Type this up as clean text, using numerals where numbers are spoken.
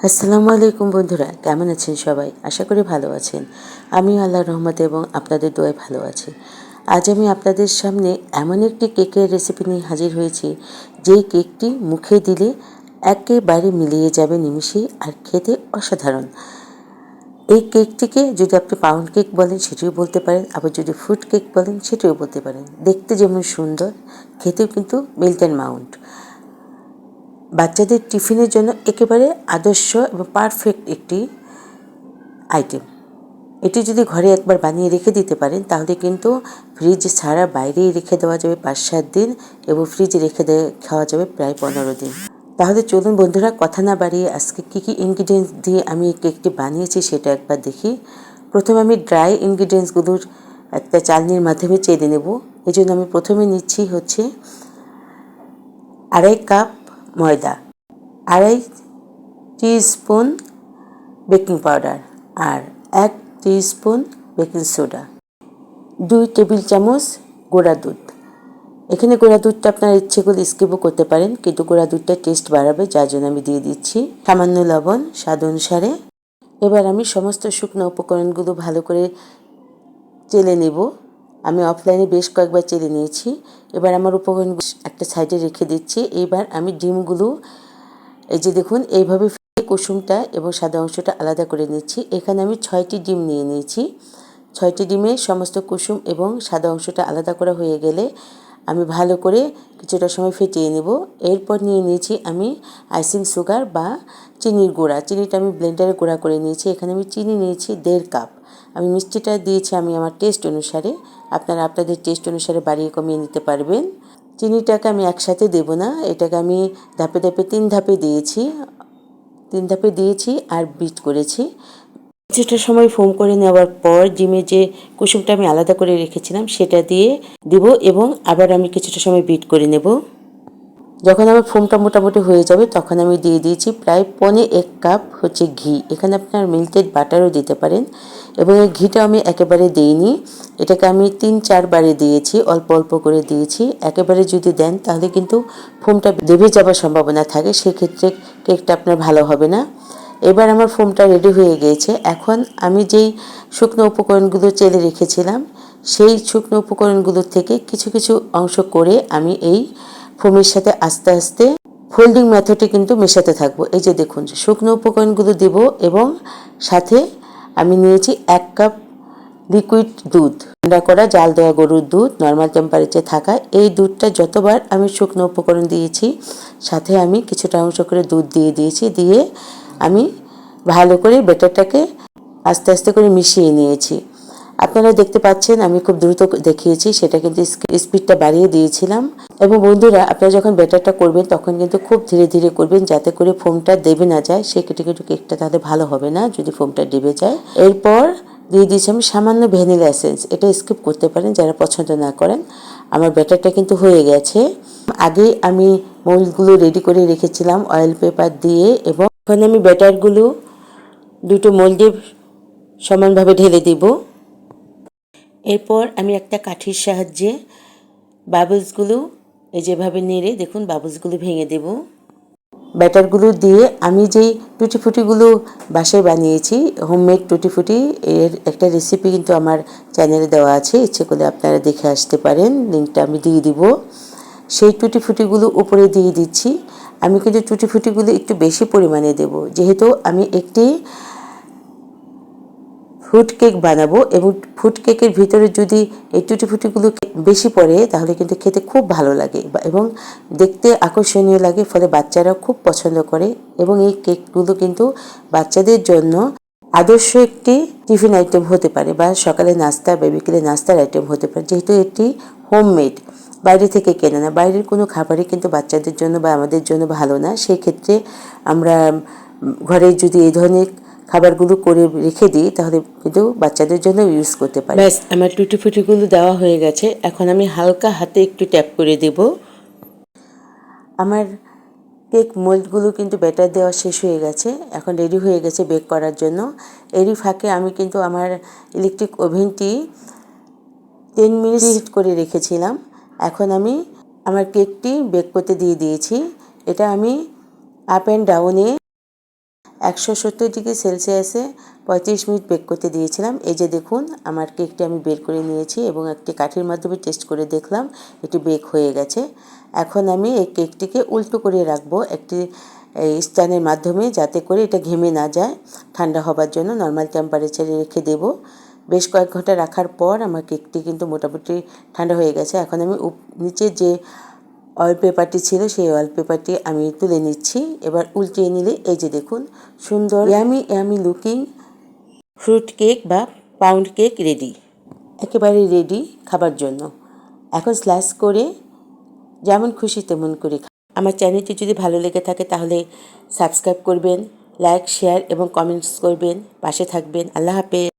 আসসালামু আলাইকুম বন্ধুরা, কেমন আছেন সবাই? আশা করি ভালো আছেন। আমি আল্লাহর রহমতে এবং আপনাদের দোয়ায় ভালো আছি। আজ আমি আপনাদের সামনে এমন একটি কেকের রেসিপি নিয়ে হাজির হয়েছি, যেই কেকটি মুখে দিলে একেবারে মিলিয়ে যাবে নিমিষেই, আর খেতে অসাধারণ। এই কেকটিকে যদি আপনি পাউন্ড কেক বলেন সেটিও বলতে পারেন, আবার যদি ফ্রুট কেক বলেন সেটিও বলতে পারেন। দেখতে যেমন সুন্দর, খেতেও কিন্তু মেল্ট অ্যান্ড মাউন্ট। বাচ্চাদের টিফিনের জন্য একেবারে আদর্শ এবং পারফেক্ট একটি আইটেম। এটি যদি ঘরে একবার বানিয়ে রেখে দিতে পারেন তাহলে কিন্তু ফ্রিজ ছাড়া বাইরেই রেখে দেওয়া যাবে 5-7 দিন, এবং ফ্রিজে রেখে খাওয়া যাবে প্রায় 15 দিন। তাহলে চলুন বন্ধুরা, কথা না বাড়িয়ে আজকে কী কী ইনগ্রিডিয়েন্টস দিয়ে আমি এই কেকটি বানিয়েছি সেটা একবার দেখি। প্রথমে আমি ড্রাই ইনগ্রিডিয়েন্টসগুলোর একটা চালনির মাধ্যমে চেলে নেব। এই জন্য আমি প্রথমে নিচ্ছি হচ্ছে 2.5 কাপ ময়দা, 2.5 টিস্পুন বেকিং পাউডার, আর 1 টিস্পুন বেকিং সোডা, 2 টেবিল চামচ গুঁড়া দুধ। এখানে গুঁড়া দুধটা আপনার ইচ্ছে করলে স্কিপও করতে পারেন, কিন্তু গুঁড়া দুধটা টেস্ট বাড়াবে, যার জন্য আমি দিয়ে দিচ্ছি। সামান্য লবণ স্বাদ অনুসারে। এবার আমি সমস্ত শুকনো উপকরণগুলো ভালো করে চেলে নেব। আমি অফলাইনে বেশ কয়েকবার চেলে নিয়েছি। এবার আমার উপকরণগুলো একটা সাইডে রেখে দিচ্ছি। এবার আমি ডিমগুলো, এই যে দেখুন, এইভাবে কুসুমটা এবং সাদা অংশটা আলাদা করে নিচ্ছি। এখানে আমি 6টি ডিম নিয়ে নিয়েছি। 6টি ডিমে সমস্ত কুসুম এবং সাদা অংশটা আলাদা করা হয়ে গেলে আমি ভালো করে কিছুটা সময় ফেটিয়ে নেব। এরপর নিয়ে নিয়েছি আমি আইসিং সুগার বা চিনির গুঁড়া। চিনিটা আমি ব্লেন্ডারে গুঁড়া করে নিয়েছি। এখানে আমি চিনি নিয়েছি 1.5 কাপ। আমি মিষ্টিটা দিয়েছি আমি আমার টেস্ট অনুসারে, আপনারা আপনাদের টেস্ট অনুসারে বাড়িয়ে কমিয়ে নিতে পারবেন। চিনিটাকে আমি একসাথে দেব না, এটাকে আমি ধাপে ধাপে 3 ধাপে দিয়েছি। 3 ধাপে দিয়েছি আর বিট করেছি। কিছুটা সময় ফোম করে নেওয়ার পর ডিমের যে কুসুমটা আমি আলাদা করে রেখেছিলাম সেটা দিয়ে দিব, এবং আবার আমি কিছুটা সময় বিট করে নেব। যখন আমার ফোমটা মোটামুটি হয়ে যাবে তখন আমি দিয়ে দিয়েছি প্রায় 1.25 কাপ হচ্ছে ঘি। এখানে আপনার মেল্টেড বাটারও দিতে পারেন, এবং এই ঘিটা আমি একেবারে দিইনি, এটাকে আমি 3-4 বারে দিয়েছি, অল্প অল্প করে দিয়েছি। একেবারে যদি দেন তাহলে কিন্তু ফোমটা দেবে যাওয়ার সম্ভাবনা থাকে, সেক্ষেত্রে কেকটা আপনার ভালো হবে না। এবার আমার ফোমটা রেডি হয়ে গিয়েছে। এখন আমি যেই শুকনো উপকরণগুলো চেলে রেখেছিলাম সেই শুকনো উপকরণগুলোর থেকে কিছু কিছু অংশ করে আমি এই ফোমের সাথে আস্তে আস্তে ফোল্ডিং মেথডে কিন্তু মেশাতে থাকবো। এই যে দেখুন, শুকনো উপকরণগুলো দেব এবং সাথে আমি নিয়েছি 1 কাপ লিকুইড দুধ, ঠান্ডা করা জাল দেওয়া গরুর দুধ, নর্মাল টেম্পারেচারে থাকা। এই দুধটা যতবার আমি শুকনো উপকরণ দিয়েছি সাথে আমি কিছুটা অংশ করে দুধ দিয়ে দিয়েছি, দিয়ে আমি ভালো করে ব্যাটারটাকে আস্তে আস্তে করে মিশিয়ে নিয়েছি। আপনারা দেখতে পাচ্ছেন আমি খুব দ্রুত দেখিয়েছি, সেটা কিন্তু স্পিডটা বাড়িয়ে দিয়েছিলাম। এবং বন্ধুরা, আপনারা যখন ব্যাটারটা করবেন তখন কিন্তু খুব ধীরে ধীরে করবেন, যাতে করে ফোমটা দেবে না যায়। সেক্ষেত্রে কিন্তু কেকটা তাহলে ভালো হবে না যদি ফোমটা ডেবে যায়। এরপর দিয়ে দিয়েছি আমি সামান্য ভ্যানিলা এসেন্স, এটা স্কিপ করতে পারেন যারা পছন্দ না করেন। আমার ব্যাটারটা কিন্তু হয়ে গেছে। আগে আমি মোল্ডগুলো রেডি করে রেখেছিলাম অয়েল পেপার দিয়ে, এবং এখন আমি ব্যাটারগুলো দুটো মোল্ডে সমানভাবে ঢেলে দিব। এরপর আমি একটা কাঠির সাহায্যে বাবলসগুলো এই যেভাবে নেড়ে দেখুন বাবলসগুলো ভেঙে দেব। ব্যাটারগুলো দিয়ে আমি যেই টুটি ফুটিগুলো বাসায় বানিয়েছি, হোমমেড টুটি ফুটি, এর একটা রেসিপি কিন্তু আমার চ্যানেলে দেওয়া আছে, ইচ্ছে করলে আপনারা দেখে আসতে পারেন, লিঙ্কটা আমি দিয়ে দিব। সেই টুটি ফুটিগুলো উপরে দিয়ে দিচ্ছি। আমি কিন্তু টুটি ফুটিগুলো একটু বেশি পরিমাণে দেব, যেহেতু আমি একটি ফ্রুট কেক বানাবো, এবং ফ্রুট কেকের ভিতরে যদি এই টুটি ফুটিগুলো বেশি পড়ে তাহলে কিন্তু খেতে খুব ভালো লাগে এবং দেখতে আকর্ষণীয় লাগে, ফলে বাচ্চারা খুব পছন্দ করে। এবং এই কেকগুলো কিন্তু বাচ্চাদের জন্য আদর্শ একটি টিফিন আইটেম হতে পারে, বা সকালে নাস্তা বা বিকেলে নাস্তার আইটেম হতে পারে, যেহেতু এটি হোমমেড, বাইরে থেকে কেনে না। বাইরের কোনো খাবারই কিন্তু বাচ্চাদের জন্য বা আমাদের জন্য ভালো না। সেই ক্ষেত্রে আমরা ঘরে যদি এই ধরনের খাবারগুলো করে রেখে দিই তাহলে কিন্তু বাচ্চাদের জন্য ইউজ করতে পারি। ব্যাস, আমার টুটি ফুটিগুলো দেওয়া হয়ে গেছে। এখন আমি হালকা হাতে একটু ট্যাপ করে দেব। আমার কেক মোল্ডগুলো কিন্তু ব্যাটার দেওয়া শেষ হয়ে গেছে, এখন রেডি হয়ে গেছে বেক করার জন্য। এরই ফাঁকে আমি কিন্তু আমার ইলেকট্রিক ওভেনটি 10 মিনিট হিট করে রেখেছিলাম। এখন আমি আমার কেকটি বেক করতে দিয়ে দিয়েছি। এটা আমি আপ অ্যান্ড ডাউনে 170°C 35 মিনিট বেক করতে দিয়েছিলাম। এই যে দেখুন আমার কেকটি আমি বের করে নিয়েছি এবং একটি কাঠির মাধ্যমে টেস্ট করে দেখলাম এটি বেক হয়ে গেছে। এখন আমি এই কেকটিকে উল্টো করে রাখবো একটি স্ট্যান্ডের মাধ্যমে, যাতে করে এটা ঘেমে না যায়। ঠান্ডা হবার জন্য নর্মাল টেম্পারেচারে রেখে দেব। বেশ কয়েক ঘন্টা রাখার পর আমার কেকটি কিন্তু মোটামুটি ঠান্ডা হয়ে গেছে। এখন আমি নিচে যে অয়েল পেপারটি ছিল সেই অয়েল পেপারটি আমি তুলে নিচ্ছি। এবার উল্টিয়ে নিলে এই যে দেখুন সুন্দর ইয়ামি লুকিং ফ্রুট কেক বা পাউন্ড কেক রেডি, একেবারে রেডি খাবার জন্য। এখন স্ল্যাশ করে যেমন খুশি তেমন করে আমার চ্যানেলটি যদি ভালো লেগে থাকে তাহলে সাবস্ক্রাইব করবেন, লাইক, শেয়ার এবং কমেন্টস করবেন, পাশে থাকবেন। আল্লাহ হাফেজ।